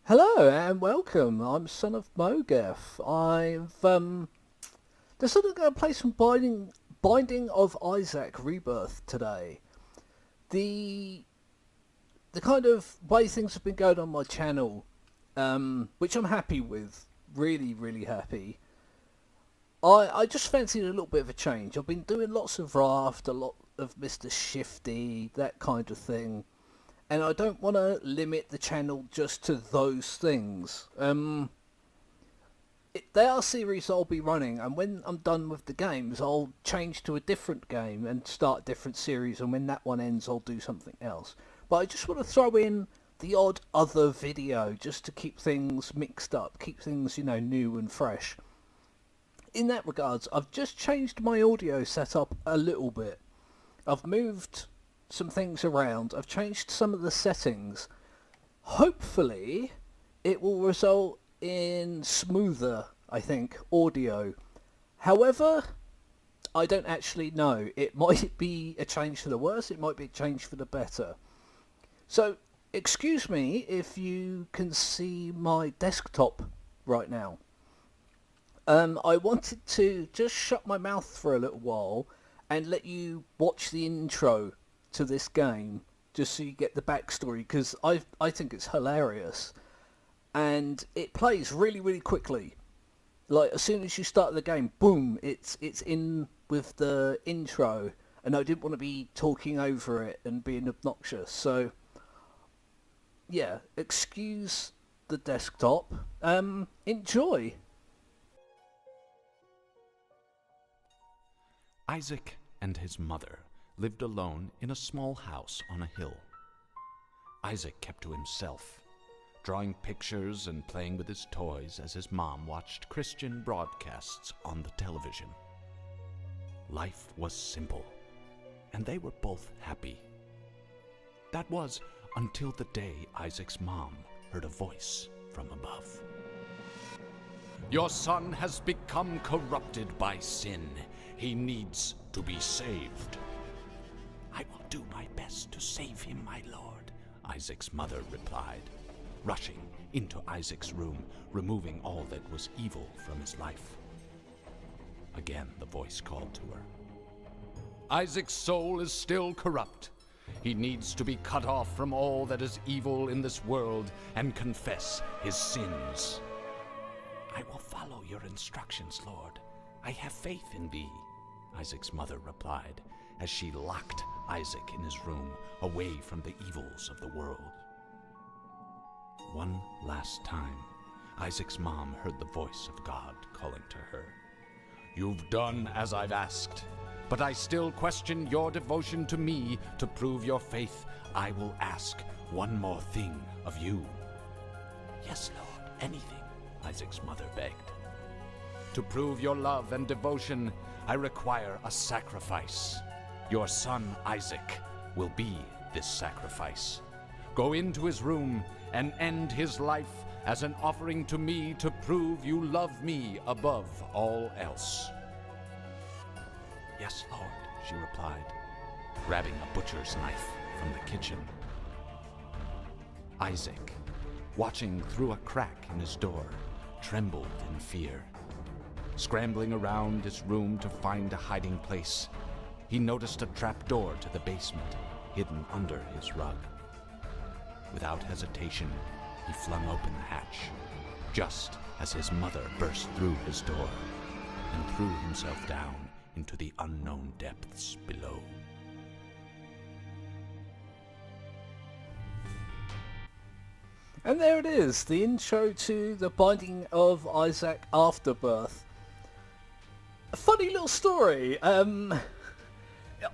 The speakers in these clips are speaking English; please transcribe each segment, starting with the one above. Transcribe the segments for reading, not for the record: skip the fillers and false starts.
Hello and welcome. I'm Son of Mogeth. I've decided to go play some Binding of Isaac Rebirth today. The the kind of way things have been going on my channel, which I'm happy with, really happy. I just fancied a little bit of a change. I've been doing lots of Raft, a lot of Mr. Shifty, that kind of thing. And I don't want to limit the channel just to those things. They are series I'll be running, and when I'm done with the games, I'll change to a different game and start a different series, and when that one ends, I'll do something else. But I just want to throw in the odd other video, just to keep things mixed up, keep things, new and fresh. In that regards, I've just changed my audio setup a little bit. I've moved some things around. I've changed some of the settings. Hopefully, it will result in smoother, I think, audio. However, I don't actually know. It might be a change for the worse, it might be a change for the better. So, excuse me if you can see my desktop right now. I wanted to just shut my mouth for a little while and let you watch the intro to this game, just so you get the backstory, because I think it's hilarious, and it plays really quickly. Like, as soon as you start the game, boom, it's in with the intro, and I didn't want to be talking over it and being obnoxious. So yeah, excuse the desktop. Enjoy. Isaac and his mother lived alone in a small house on a hill. Isaac kept to himself, drawing pictures and playing with his toys as his mom watched Christian broadcasts on the television. Life was simple, and they were both happy. That was until the day Isaac's mom heard a voice from above. "Your son has become corrupted by sin. He needs to be saved." "I will do my best to save him, my lord," Isaac's mother replied, rushing into Isaac's room, removing all that was evil from his life. Again the voice called to her. "Isaac's soul is still corrupt. He needs to be cut off from all that is evil in this world and confess his sins." "I will follow your instructions, Lord. I have faith in thee," Isaac's mother replied, as she locked Isaac in his room, away from the evils of the world. One last time, Isaac's mom heard the voice of God calling to her. "You've done as I've asked, but I still question your devotion to me. To prove your faith, I will ask one more thing of you." "Yes, Lord, anything," Isaac's mother begged. "To prove your love and devotion, I require a sacrifice. Your son Isaac will be this sacrifice. Go into his room and end his life as an offering to me to prove you love me above all else." "Yes, Lord," she replied, grabbing a butcher's knife from the kitchen. Isaac, watching through a crack in his door, trembled in fear. Scrambling around his room to find a hiding place, he noticed a trap door to the basement hidden under his rug. Without hesitation, he flung open the hatch, just as his mother burst through his door and threw himself down into the unknown depths below. And there it is, the intro to the Binding of Isaac Afterbirth. A funny little story.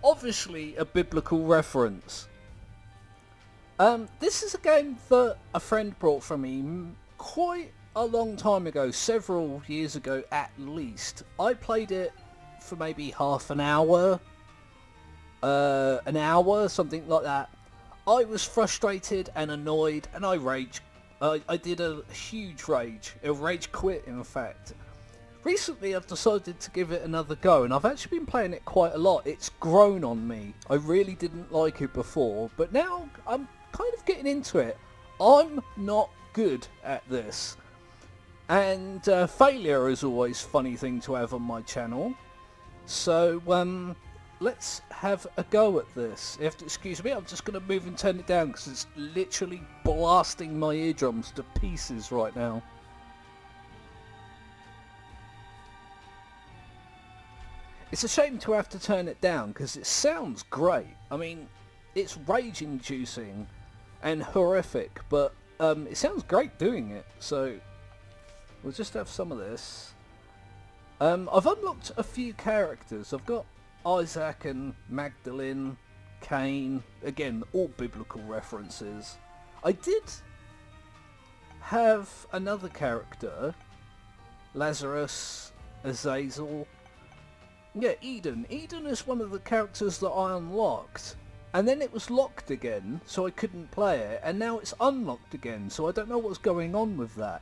Obviously a biblical reference. This is a game that a friend brought for me quite a long time ago, several years ago at least. I played it for maybe half an hour, something like that. I was frustrated and annoyed, and I did a huge rage. A rage quit, in fact. Recently I've decided to give it another go, and I've actually been playing it quite a lot. It's grown on me. I really didn't like it before, but now I'm kind of getting into it. I'm not good at this. And failure is always a funny thing to have on my channel. So let's have a go at this. You have to excuse me, I'm just going to move and turn it down because it's literally blasting my eardrums to pieces right now. It's a shame to have to turn it down because it sounds great. I mean, it's rage-inducing and horrific, but it sounds great doing it. So we'll just have some of this. I've unlocked a few characters. I've got Isaac and Magdalene, Cain, again, all biblical references. I did have another character, Lazarus, Azazel. Yeah, Eden. Eden is one of the characters that I unlocked. And then it was locked again, so I couldn't play it. And now it's unlocked again, so I don't know what's going on with that.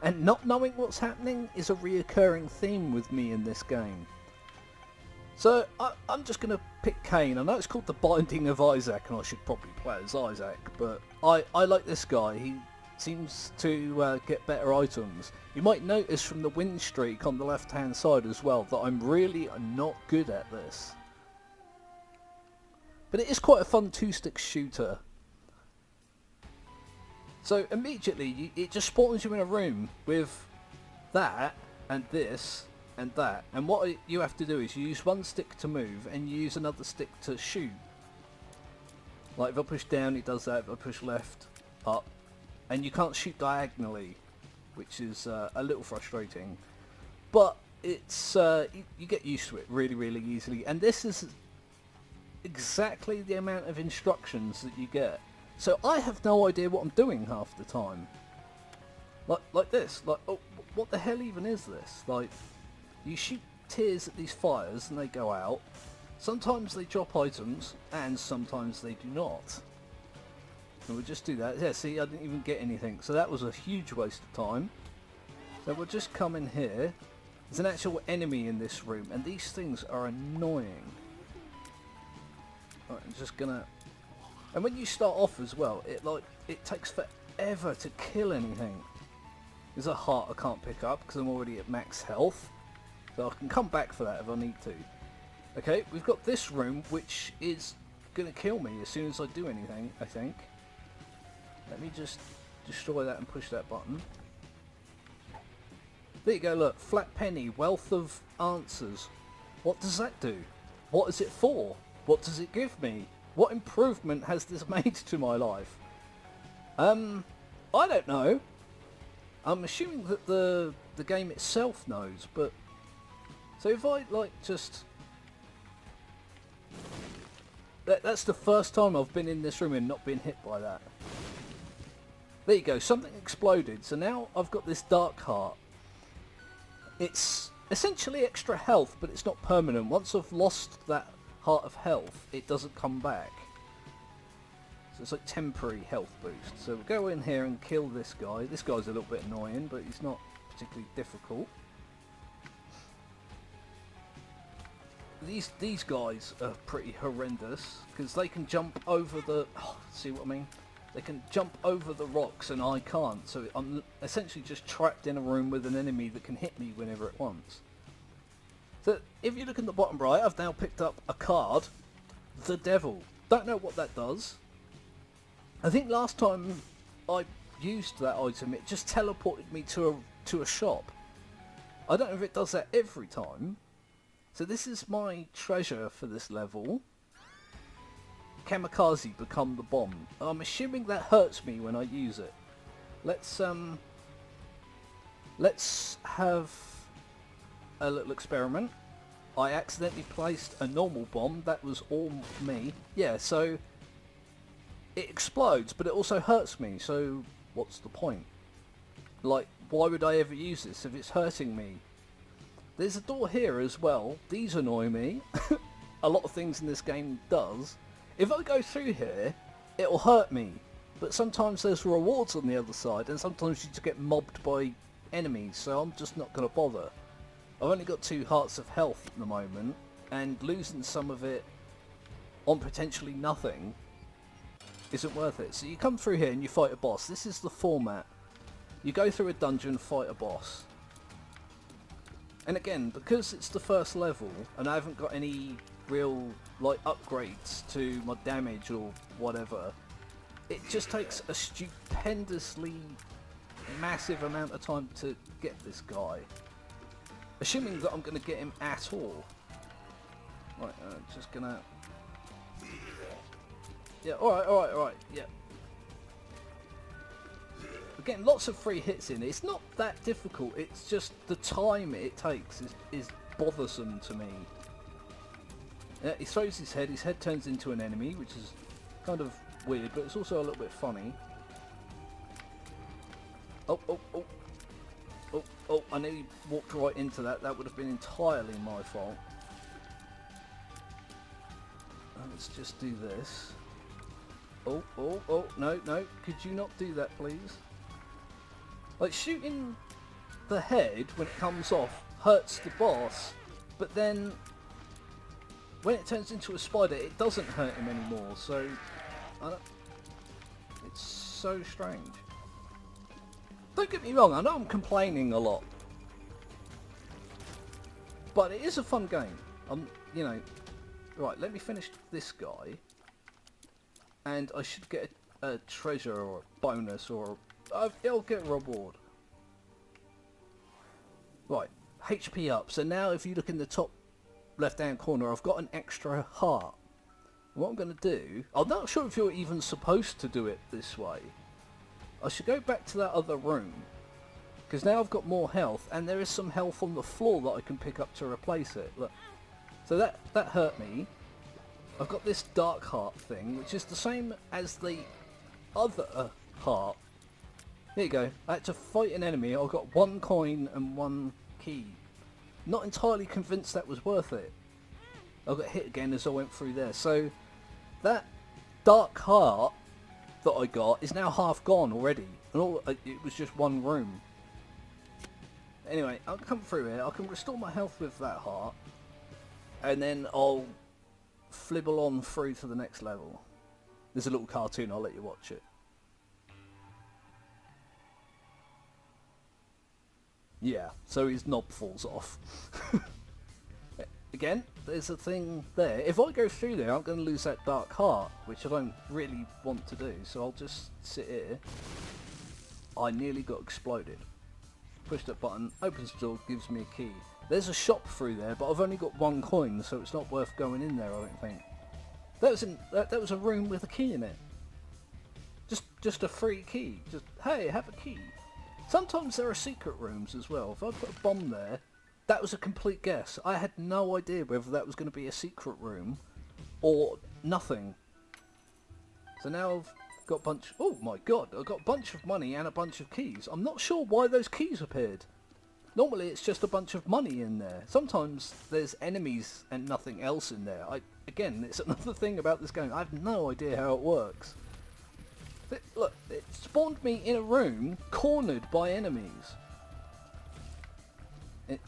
And not knowing what's happening is a reoccurring theme with me in this game. So I'm just going to pick Cain. I know it's called the Binding of Isaac, and I should probably play as Isaac, but I like this guy. He seems to get better items. You might notice from the win streak on the left hand side as well that I'm really not good at this. But it is quite a fun two-stick shooter. So immediately it just spawns you in a room with that and this and that, and what you have to do is you use one stick to move and you use another stick to shoot. Like if I push down it does that, if I push left, up. And you can't shoot diagonally, which is a little frustrating. But it's you get used to it really easily. And this is exactly the amount of instructions that you get. So I have no idea what I'm doing half the time. Like this. Like, oh, what the hell even is this? Like, you shoot tears at these fires and they go out. Sometimes they drop items, and sometimes they do not. And we'll just do that. Yeah, see, I didn't even get anything. So that was a huge waste of time. So we'll just come in here. There's an actual enemy in this room, and these things are annoying. Right, I'm just gonna... And when you start off as well, it takes forever to kill anything. There's a heart I can't pick up because I'm already at max health. So I can come back for that if I need to. Okay, we've got this room, which is gonna kill me as soon as I do anything, I think. Let me just destroy that and push that button. There you go, look. Flat penny, wealth of answers. What does that do? What is it for? What does it give me? What improvement has this made to my life? I don't know. I'm assuming that the game itself knows, but... So if I, like, just... That's the first time I've been in this room and not been hit by that. There you go, something exploded. So now I've got this dark heart. It's essentially extra health, but it's not permanent. Once I've lost that heart of health, it doesn't come back. So it's like temporary health boost. So we'll go in here and kill this guy. This guy's a little bit annoying, but he's not particularly difficult. These guys are pretty horrendous because they can jump over the... Oh, see what I mean? They can jump over the rocks and I can't, so I'm essentially just trapped in a room with an enemy that can hit me whenever it wants. So if you look in the bottom right, I've now picked up a card, the Devil. Don't know what that does. I think last time I used that item, it just teleported me to a shop. I don't know if it does that every time. So this is my treasure for this level. Kamikaze, become the bomb. I'm assuming that hurts me when I use it. Let's have a little experiment. I accidentally placed a normal bomb. That was all me. Yeah, so it explodes, but it also hurts me. So what's the point? Like, why would I ever use this if it's hurting me? There's a door here as well. These annoy me. A lot of things in this game does. If I go through here, it'll hurt me. But sometimes there's rewards on the other side, and sometimes you just get mobbed by enemies, so I'm just not going to bother. I've only got 2 hearts of health at the moment, and losing some of it on potentially nothing isn't worth it. So you come through here and you fight a boss. This is the format. You go through a dungeon, fight a boss. And again, because it's the first level and I haven't got any real like upgrades to my damage or whatever, it just takes a stupendously massive amount of time to get this guy. Assuming that I'm going to get him at all. Right, just gonna... Yeah, alright, yeah. We're getting lots of free hits in. It's not that difficult, it's just the time it takes is bothersome to me. Yeah, he throws his head turns into an enemy, which is kind of weird, but it's also a little bit funny. Oh, I nearly walked right into that. That would have been entirely my fault. Let's just do this. Oh, no, could you not do that, please? Like, shooting the head when it comes off hurts the boss, but then when it turns into a spider, it doesn't hurt him anymore, so... it's so strange. Don't get me wrong, I know I'm complaining a lot, but it is a fun game. You know, right, let me finish this guy, and I should get a treasure or a bonus, or I'll get a reward. Right, HP up. So now if you look in the top left hand corner, I've got an extra heart. What I'm going to do, I'm not sure if you're even supposed to do it this way. I should go back to that other room, because now I've got more health, and there is some health on the floor that I can pick up to replace it. Look, so that hurt me. I've got this dark heart thing, which is the same as the other heart. There you go. I had to fight an enemy. I got 1 coin and 1 key. Not entirely convinced that was worth it. I got hit again as I went through there. So that dark heart that I got is now half gone already, and it was just 1 room. Anyway, I'll come through here. I can restore my health with that heart, and then I'll flibble on through to the next level. There's a little cartoon, I'll let you watch it. Yeah, so his knob falls off. Again, there's a thing there. If I go through there, I'm going to lose that dark heart, which I don't really want to do, so I'll just sit here. I nearly got exploded. Push that button, opens the door, gives me a key. There's a shop through there, but I've only got 1 coin, so it's not worth going in there, I don't think. That was a room with a key in it. Just a free key. Just, hey, have a key. Sometimes there are secret rooms as well. If I put a bomb there, that was a complete guess. I had no idea whether that was going to be a secret room or nothing. So now I've got a bunch... Oh my god, I've got a bunch of money and a bunch of keys. I'm not sure why those keys appeared. Normally it's just a bunch of money in there. Sometimes there's enemies and nothing else in there. Again, it's another thing about this game. I have no idea how it works. Look, it spawned me in a room cornered by enemies. It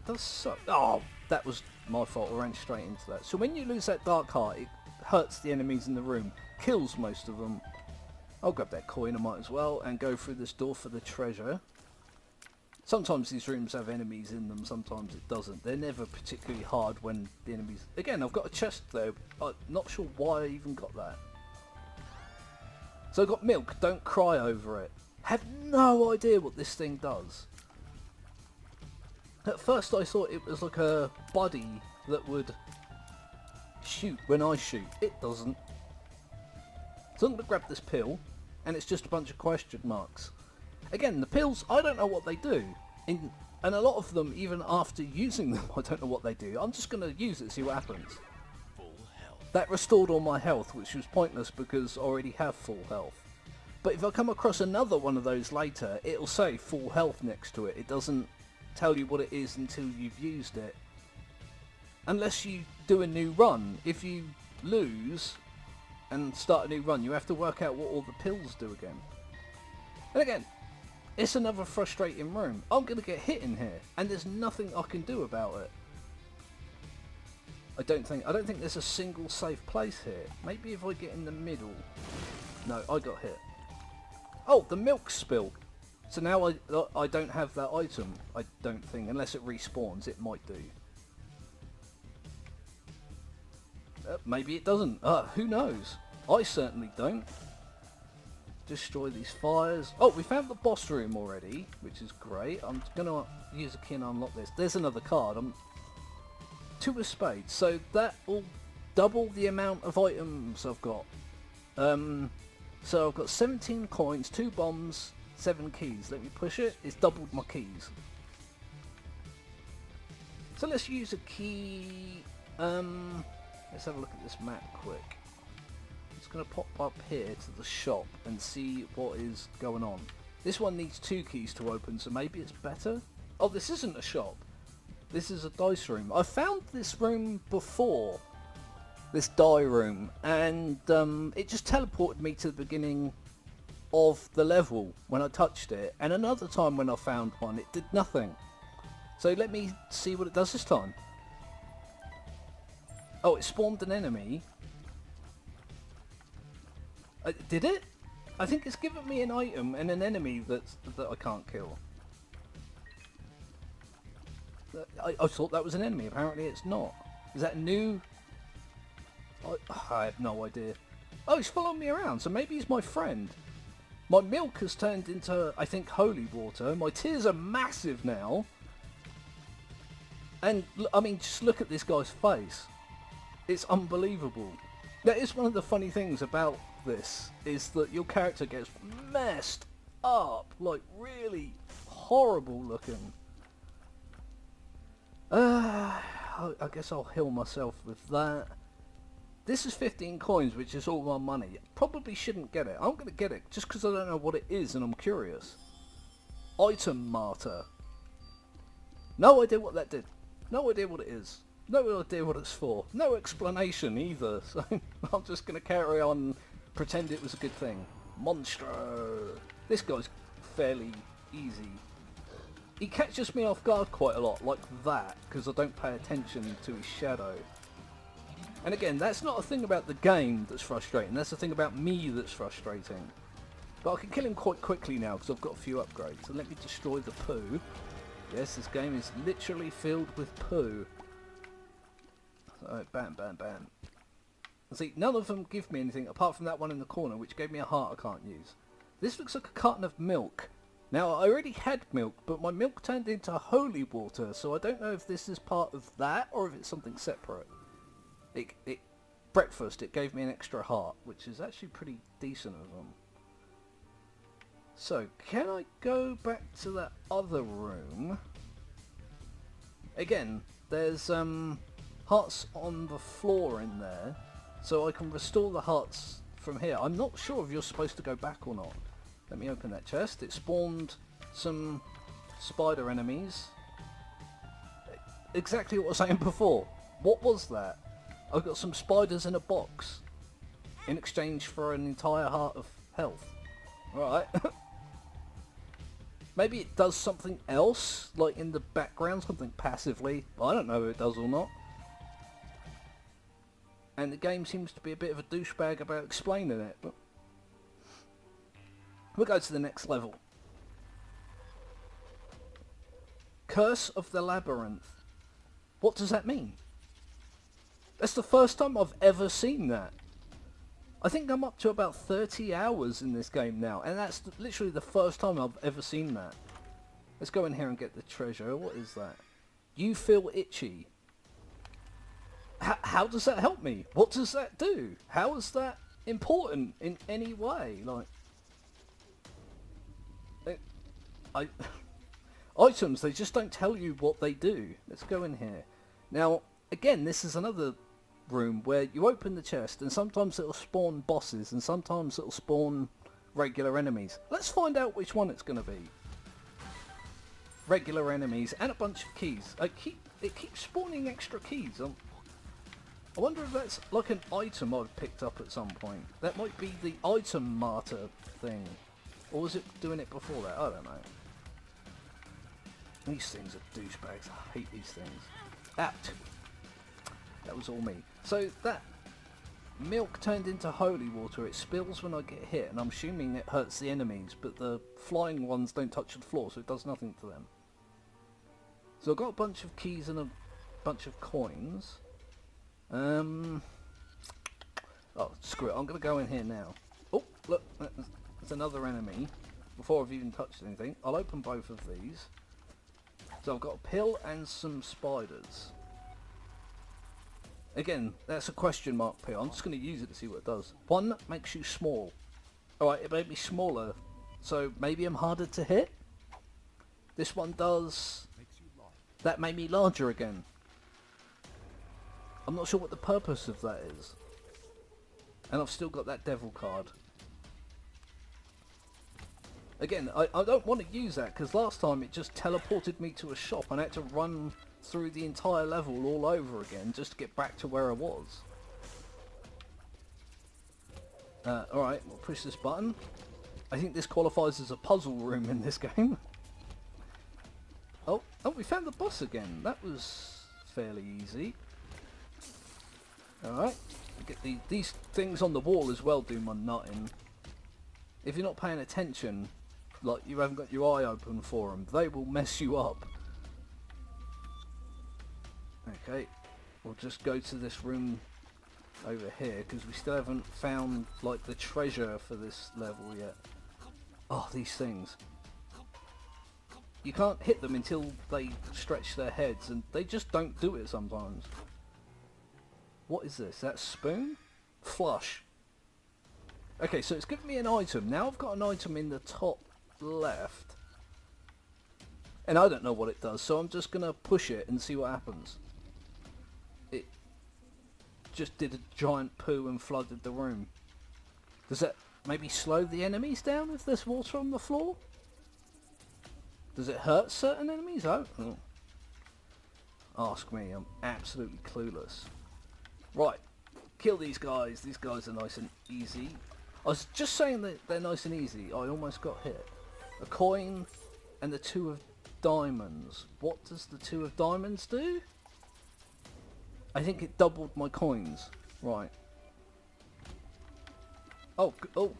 does suck. Oh, that was my fault. I ran straight into that. So when you lose that dark heart, it hurts the enemies in the room, kills most of them. I'll grab that coin, I might as well, and go through this door for the treasure. Sometimes these rooms have enemies in them, sometimes it doesn't. They're never particularly hard when the enemies... Again, I've got a chest there. I'm not sure why I even got that. So I've got milk, don't cry over it. Have no idea what this thing does. At first I thought it was like a buddy that would shoot when I shoot. It doesn't. So I'm going to grab this pill, and it's just a bunch of question marks. Again, the pills, I don't know what they do. And a lot of them, even after using them, I don't know what they do. I'm just going to use it, see what happens. Full health. That restored all my health, which was pointless because I already have full health. But if I come across another one of those later, it'll say full health next to it. It doesn't tell you what it is until you've used it. Unless you do a new run. If you lose and start a new run, you have to work out what all the pills do again. And again, it's another frustrating room. I'm going to get hit in here, and there's nothing I can do about it. I don't think there's a single safe place here. Maybe if I get in the middle. No, I got hit. Oh, the milk spilled. So now I don't have that item. I don't think, unless it respawns, it might do. Maybe it doesn't. Who knows? I certainly don't. Destroy these fires. Oh, we found the boss room already, which is great. I'm gonna use a key and unlock this. There's another card. Two of spades. So that will double the amount of items I've got. So I've got 17 coins, 2 bombs, 7 keys. Let me push it. It's doubled my keys. So let's use a key. Let's have a look at this map quick. It's going to pop up here to the shop and see what is going on. This one needs 2 keys to open, so maybe it's better. Oh, this isn't a shop. This is a dice room. I found this room before, this die room, and it just teleported me to the beginning of the level when I touched it. And another time when I found one, it did nothing. So let me see what it does this time. Oh, it spawned an enemy. Did it? I think it's given me an item and an enemy that I can't kill. I thought that was an enemy. Apparently it's not. Is that new? I have no idea. Oh, he's following me around, so maybe he's my friend. My milk has turned into, I think, holy water. My tears are massive now. And, I mean, just look at this guy's face. It's unbelievable. That is one of the funny things about this, is that your character gets messed up, like really horrible looking. I guess I'll heal myself with that. This is 15 coins, which is all my money. Probably shouldn't get it. I'm going to get it just because I don't know what it is and I'm curious. Item Martyr. No idea what that did. No idea what it is. No idea what it's for. No explanation either. So I'm just going to carry on and pretend it was a good thing. Monstro. This guy's fairly easy. He catches me off guard quite a lot, like that, because I don't pay attention to his shadow. And again, that's not a thing about the game that's frustrating, that's the thing about me that's frustrating. But I can kill him quite quickly now, because I've got a few upgrades. So let me destroy the poo. Yes, this game is literally filled with poo. So, bam, bam, bam. See, none of them give me anything, apart from that one in the corner, which gave me a heart I can't use. This looks like a carton of milk. Now, I already had milk, but my milk turned into holy water, so I don't know if this is part of that, or if it's something separate. Breakfast, it gave me an extra heart, which is actually pretty decent of them. So, can I go back to that other room? Again, there's hearts on the floor in there, so I can restore the hearts from here. I'm not sure if you're supposed to go back or not. Let me open that chest. It spawned some spider enemies. Exactly what I was saying before. What was that? I got some spiders in a box in exchange for an entire heart of health. Alright. Maybe it does something else, like in the background, something passively. I don't know if it does or not. And the game seems to be a bit of a douchebag about explaining it. But we'll go to the next level. Curse of the Labyrinth. What does that mean? That's the first time I've ever seen that. I think I'm up to about 30 hours in this game now, and that's literally the first time I've ever seen that. Let's go in here and get the treasure. What is that? You feel itchy. How does that help me? What does that do? How is that important in any way? Like, items, they just don't tell you what they do. Let's go in here. Now, again, this is another room where you open the chest and sometimes it'll spawn bosses and sometimes it'll spawn regular enemies. Let's find out which one it's going to be. Regular enemies and a bunch of keys. It keeps spawning extra keys. I wonder if that's like an item I've picked up at some point. That might be the item martyr thing. Or was it doing it before that? I don't know. These things are douchebags. I hate these things. Out. That was all me. So that milk turned into holy water. It spills when I get hit, and I'm assuming it hurts the enemies, but the flying ones don't touch the floor, so it does nothing to them. So I've got a bunch of keys and a bunch of coins. Oh, screw it. I'm going to go in here now. Oh, look. There's another enemy. Before I've even touched anything. I'll open both of these. So I've got a pill and some spiders. Again, that's a question mark pill. I'm just going to use it to see what it does. One makes you small. Alright, it made me smaller. So maybe I'm harder to hit? This one does... That made me larger again. I'm not sure what the purpose of that is. And I've still got that devil card. Again, I don't want to use that because last time it just teleported me to a shop and I had to run through the entire level all over again just to get back to where I was. Alright, we'll push this button. I think this qualifies as a puzzle room in this game. Oh, we found the boss again. That was fairly easy. Alright, get these things on the wall as well do my nutting. If you're not paying attention, like you haven't got your eye open for them, they will mess you up. Okay, we'll just go to this room over here because we still haven't found like the treasure for this level yet. Oh, these things. You can't hit them until they stretch their heads, and they just don't do it sometimes. What is this? That spoon? Flush. Okay, so it's given me an item. Now I've got an item in the top left. And I don't know what it does, so I'm just going to push it and see what happens. It just did a giant poo and flooded the room. Does that maybe slow the enemies down if there's water on the floor? Does it hurt certain enemies? Oh. Ask me, I'm absolutely clueless. Right, kill these guys. These guys are nice and easy. I was just saying that they're nice and easy. I almost got hit. A coin and the 2 of diamonds. What does the 2 of diamonds do? I think it doubled my coins. Right. Oh, God.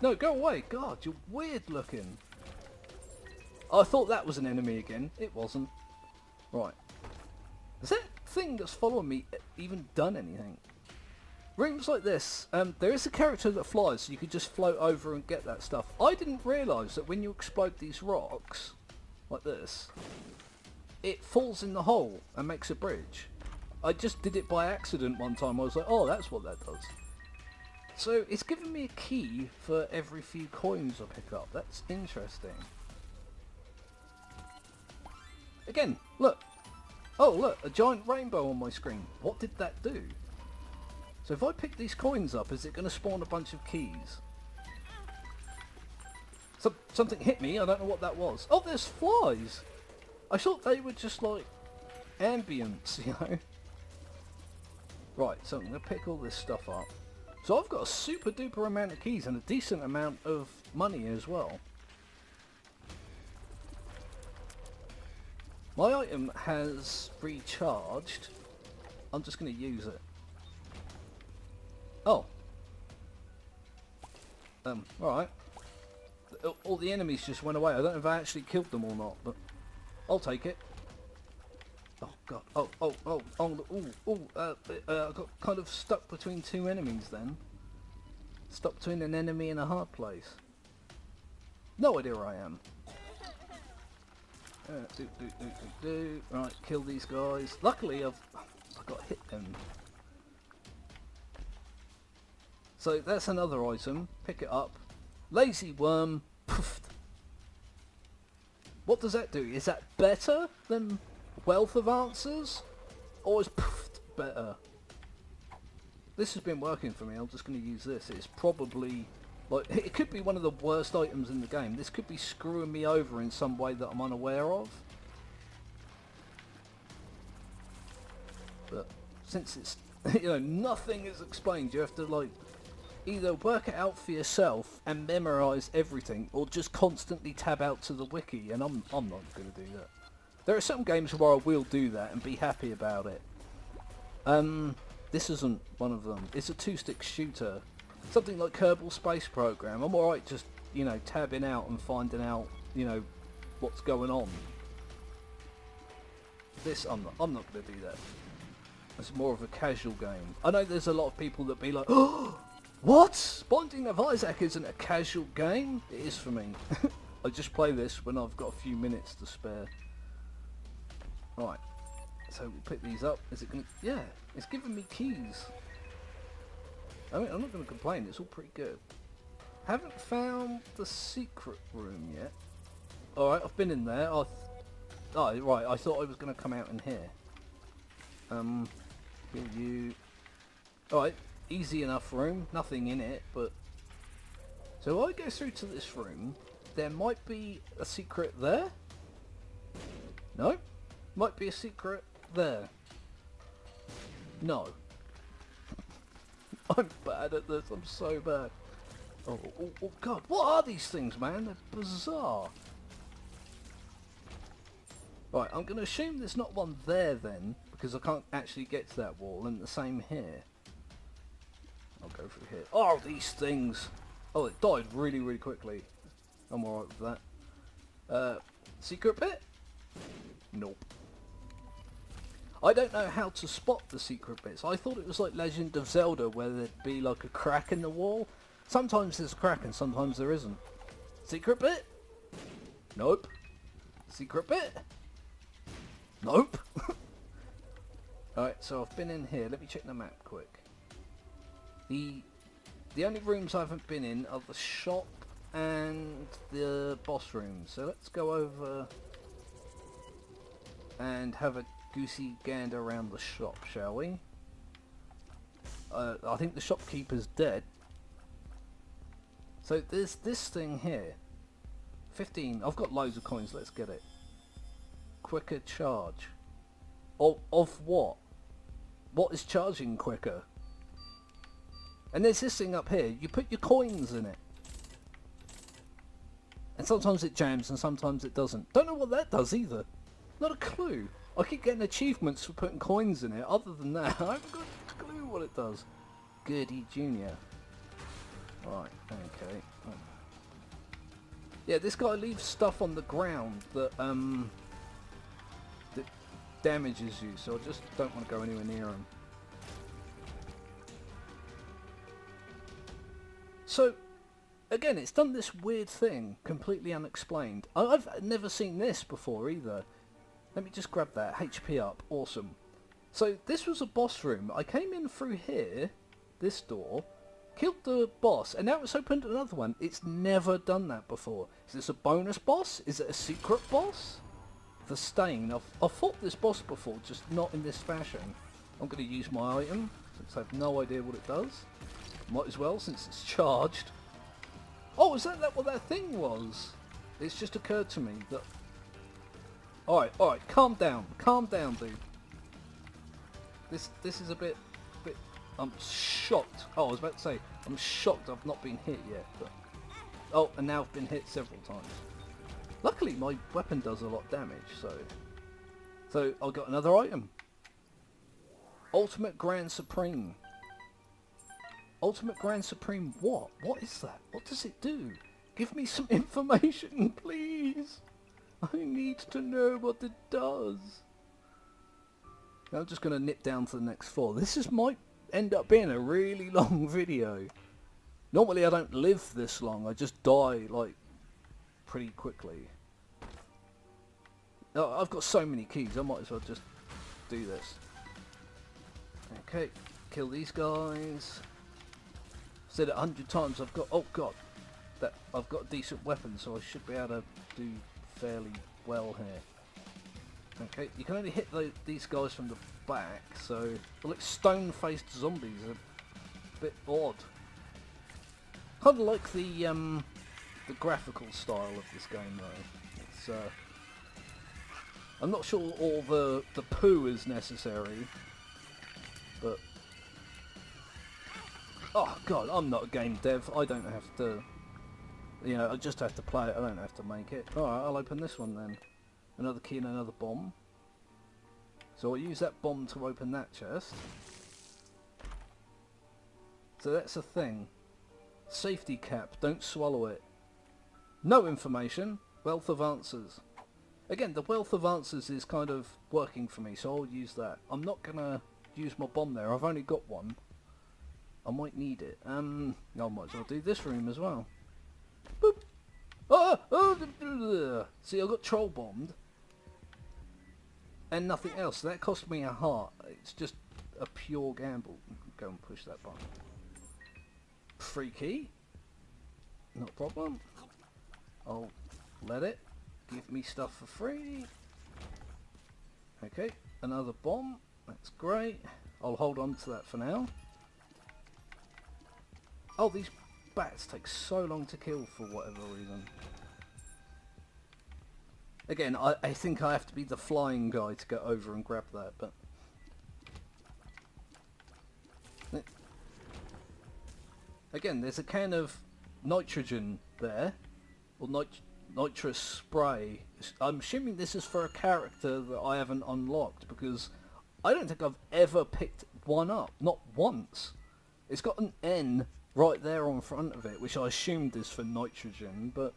No, go away. God, you're weird looking. I thought that was an enemy again. It wasn't. Right. Has that thing that's following me even done anything? Rooms like this, there is a character that flies, so you could just float over and get that stuff. I didn't realise that when you explode these rocks, like this, it falls in the hole and makes a bridge. I just did it by accident one time. I was like, oh, that's what that does. So it's given me a key for every few coins I pick up. That's interesting. Again, look. Oh, look, a giant rainbow on my screen. What did that do? So if I pick these coins up, is it going to spawn a bunch of keys? Something hit me, I don't know what that was. Oh, there's flies! I thought they were just like ambience, you know? Right, so I'm going to pick all this stuff up. So I've got a super duper amount of keys and a decent amount of money as well. My item has recharged. I'm just going to use it. Oh. Alright. All the enemies just went away. I don't know if I actually killed them or not, but I'll take it. Oh god. I got kind of stuck between 2 enemies then. Stuck between an enemy and a hard place. No idea where I am. Right, kill these guys. Luckily I got hit them. So that's another item. Pick it up. Lazy worm. Poofed. What does that do? Is that better than wealth of answers? Or is poofed better? This has been working for me. I'm just going to use this. It's probably... like, it could be one of the worst items in the game. This could be screwing me over in some way that I'm unaware of. But since it's... you know, nothing is explained. You have to, like... either work it out for yourself and memorize everything, or just constantly tab out to the wiki, and I'm not going to do that. There are some games where I will do that and be happy about it. This isn't one of them. It's a two-stick shooter. Something like Kerbal Space Program. I'm alright just, you know, tabbing out and finding out, you know, what's going on. This, I'm not going to do that. It's more of a casual game. I know there's a lot of people that be like, oh, what? Binding of Isaac isn't a casual game? It is for me. I just play this when I've got a few minutes to spare. Right. So we pick these up. Is it going to... Yeah, it's giving me keys. I mean, I'm not going to complain. It's all pretty good. Haven't found the secret room yet. Alright, I've been in there. Oh, right. I thought I was going to come out in here. Heal you. Alright, easy enough room. Nothing in it, but... So I go through to this room. There might be a secret there. No? Might be a secret there. No. I'm bad at this. I'm so bad. Oh god. What are these things, man? They're bizarre. Right, I'm going to assume there's not one there then, because I can't actually get to that wall, and the same here. I'll go through here. Oh, these things! Oh, it died really, really quickly. I'm alright with that. Secret bit? Nope. I don't know how to spot the secret bits. I thought it was like Legend of Zelda, where there'd be like a crack in the wall. Sometimes there's a crack and sometimes there isn't. Secret bit? Nope. Secret bit? Nope. Alright, so I've been in here. Let me check the map quick. The only rooms I haven't been in are the shop and the boss room. So let's go over and have a goosey gander around the shop, shall we? I think the shopkeeper's dead. So there's this thing here. 15. I've got loads of coins. Let's get it. Quicker charge. Of what? What is charging quicker? And there's this thing up here. You put your coins in it. And sometimes it jams and sometimes it doesn't. Don't know what that does either. Not a clue. I keep getting achievements for putting coins in it. Other than that, I haven't got a clue what it does. Goody Junior. Right, okay. Yeah, this guy leaves stuff on the ground that that damages you, so I just don't want to go anywhere near him. So, again, it's done this weird thing, completely unexplained. I've never seen this before either. Let me just grab that. HP up. Awesome. So, this was a boss room. I came in through here, this door, killed the boss, and now it's opened another one. It's never done that before. Is this a bonus boss? Is it a secret boss? The Stain. I've fought this boss before, just not in this fashion. I'm going to use my item, since I have no idea what it does. Might as well, since it's charged. Oh, is that what that thing was? It's just occurred to me that... Alright, calm down, dude. This is a bit... I'm shocked. Oh, I was about to say, I'm shocked I've not been hit yet. But, oh, and now I've been hit several times. Luckily, my weapon does a lot of damage, so I've got another item. Ultimate Grand Supreme. Ultimate Grand Supreme what? What is that? What does it do? Give me some information, please. I need to know what it does. Now I'm just going to nip down to the next floor. This might end up being a really long video. Normally I don't live this long. I just die, like, pretty quickly. Oh, I've got so many keys. I might as well just do this. Okay, kill these guys. Said it 100 times. I've got... Oh god, that I've got a decent weapon, so I should be able to do fairly well here. Okay, you can only hit these guys from the back, so like stone-faced zombies are a bit odd. Kind of like the graphical style of this game though. It's I'm not sure all the poo is necessary, but oh god, I'm not a game dev. I don't have to, you know, I just have to play it. I don't have to make it. Alright, I'll open this one then. Another key and another bomb. So I'll use that bomb to open that chest. So that's a thing. Safety cap, don't swallow it. No information, wealth of answers. Again, the wealth of answers is kind of working for me, so I'll use that. I'm not gonna use my bomb there, I've only got one. I might need it. I might as well do this room as well. Boop! See, I got troll bombed. And nothing else. So that cost me a heart. It's just a pure gamble. Go and push that button. Free key. Not a problem. I'll let it give me stuff for free. Okay, another bomb. That's great. I'll hold on to that for now. Oh, these bats take so long to kill for whatever reason. Again, I think I have to be the flying guy to get over and grab that, but... Again, there's a can of nitrogen there, or nitrous spray. I'm assuming this is for a character that I haven't unlocked, because I don't think I've ever picked one up, not once. It's got an N right there on front of it, which I assumed is for nitrogen, but...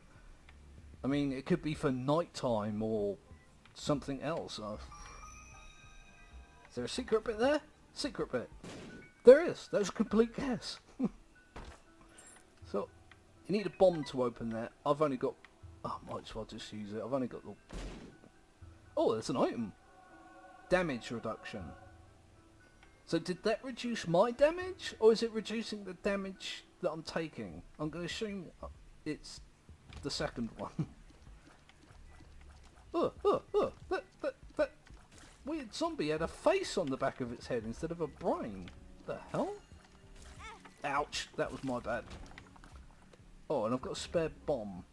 I mean, it could be for nighttime or something else. Is there a secret bit there? Secret bit. There is. That was a complete guess. So, you need a bomb to open that. I've only got... Oh, I might as well just use it. I've only got the... Oh, there's an item. Damage reduction. So did that reduce my damage? Or is it reducing the damage that I'm taking? I'm going to assume it's... the second one. That weird zombie had a face on the back of its head instead of a brain. The hell? Ouch, that was my bad. Oh, and I've got a spare bomb.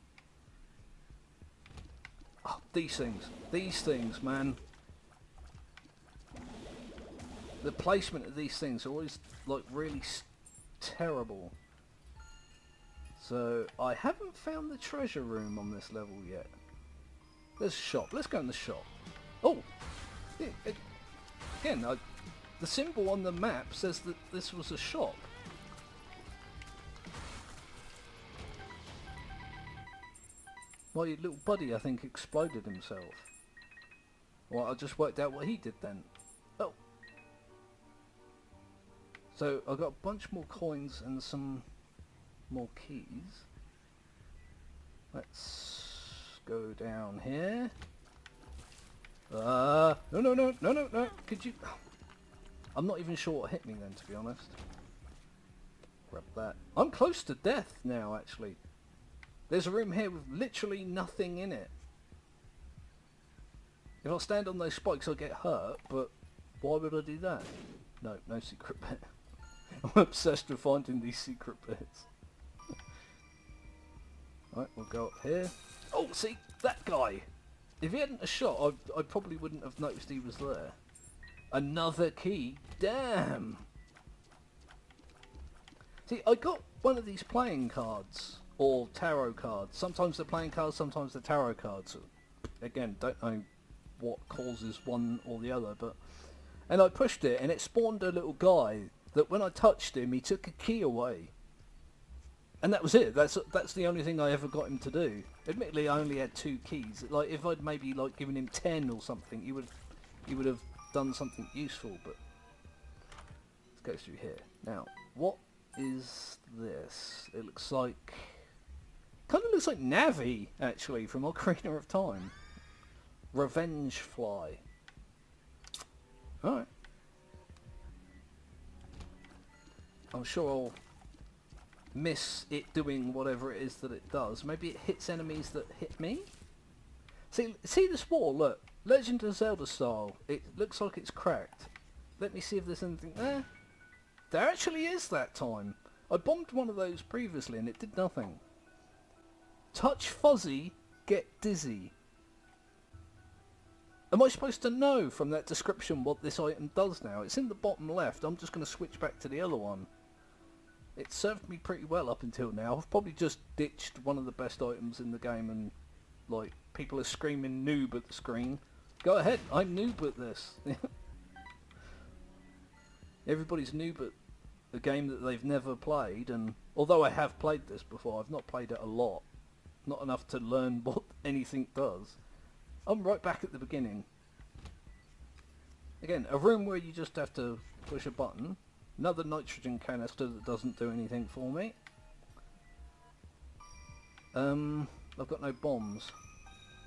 Oh, these things, man. The placement of these things are always like really terrible. So, I haven't found the treasure room on this level yet. There's a shop. Let's go in the shop. Oh! Again, the symbol on the map says that this was a shop. My little buddy, I think, exploded himself. Well, I just worked out what he did then. Oh! So, I got a bunch more coins and some... more keys. Let's go down here. No. Could you... I'm not even sure what hit me then, to be honest. Grab that. I'm close to death now, actually. There's a room here with literally nothing in it. If I stand on those spikes, I'll get hurt, but why would I do that? No secret bit. I'm obsessed with finding these secret bits. Right, we'll go up here. Oh, see, that guy! If he hadn't a shot, I probably wouldn't have noticed he was there. Another key? Damn! See, I got one of these playing cards, or tarot cards. Sometimes they're playing cards, sometimes they're tarot cards. Again, don't know what causes one or the other, but... And I pushed it, and it spawned a little guy that when I touched him, he took a key away. And that was it. That's the only thing I ever got him to do. Admittedly, I only had 2 keys. Like, if I'd maybe like given him 10 or something, he would have done something useful. But let's go through here. Now, what is this? It looks like... kind of looks like Navi, actually, from Ocarina of Time. Revenge Fly. Alright. I'm sure I'll miss it doing whatever it is that it does. Maybe it hits enemies that hit me? See this wall, look. Legend of Zelda style. It looks like it's cracked. Let me see if there's anything there. There actually is that time. I bombed one of those previously and it did nothing. Touch fuzzy, get dizzy. Am I supposed to know from that description what this item does now? It's in the bottom left. I'm just going to switch back to the other one. It served me pretty well up until now. I've probably just ditched one of the best items in the game and, like, people are screaming noob at the screen. Go ahead, I'm noob at this. Everybody's noob at a game that they've never played, and although I have played this before, I've not played it a lot. Not enough to learn what anything does. I'm right back at the beginning. Again, a room where you just have to push a button. Another nitrogen canister that doesn't do anything for me. I've got no bombs.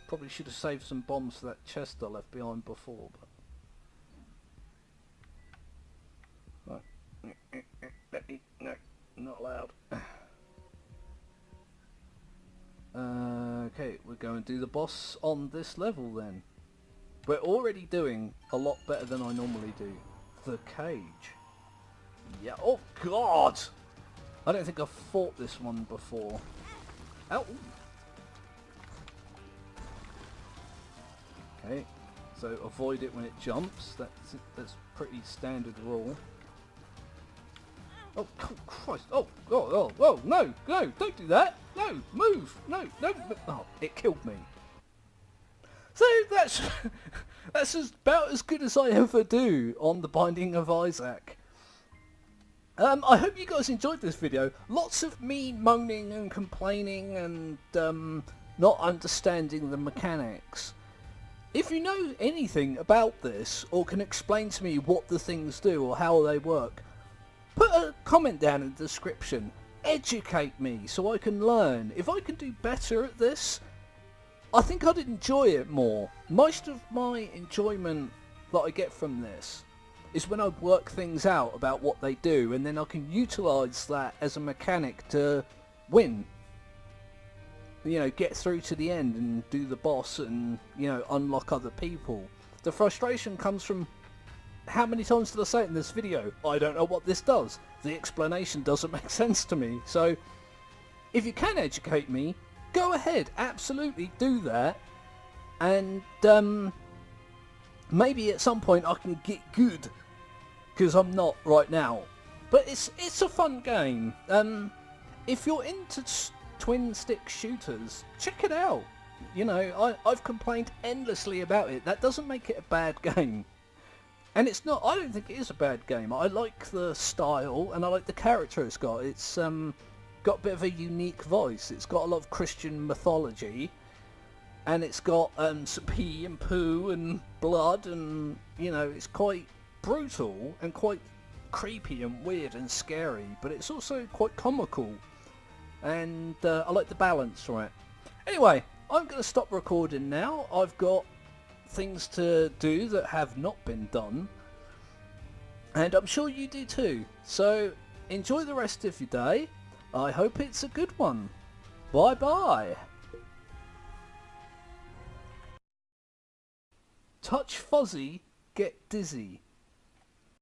Probably should have saved some bombs for that chest I left behind before, but... Right. No, not allowed. Okay, we're going to do the boss on this level then. We're already doing a lot better than I normally do. The cage. Yeah, oh god! I don't think I've fought this one before. Ow! Okay, so avoid it when it jumps. That's pretty standard rule. Oh Christ! Oh, no, don't do that! No, move! No! Oh, it killed me. So that's about as good as I ever do on the Binding of Isaac. I hope you guys enjoyed this video. Lots of me moaning and complaining and not understanding the mechanics. If you know anything about this or can explain to me what the things do or how they work, put a comment down in the description. Educate me so I can learn. If I can do better at this, I think I'd enjoy it more. Most of my enjoyment that I get from this is when I work things out about what they do, and then I can utilise that as a mechanic to win. You know, get through to the end and do the boss and, you know, unlock other people. The frustration comes from, how many times did I say it in this video? I don't know what this does. The explanation doesn't make sense to me. So, if you can educate me, go ahead, absolutely do that. And maybe at some point I can get good, because I'm not right now. But it's a fun game. If you're into twin stick shooters, check it out. You know, I've complained endlessly about it. That doesn't make it a bad game. And it's not, I don't think it is a bad game. I like the style and I like the character it's got. It's got a bit of a unique voice. It's got a lot of Christian mythology. And it's got some pee and poo and blood, and, you know, it's quite brutal and quite creepy and weird and scary. But it's also quite comical. And I like the balance right. Anyway, I'm going to stop recording now. I've got things to do that have not been done, and I'm sure you do too. So enjoy the rest of your day. I hope it's a good one. Bye bye. Touch fuzzy, get dizzy.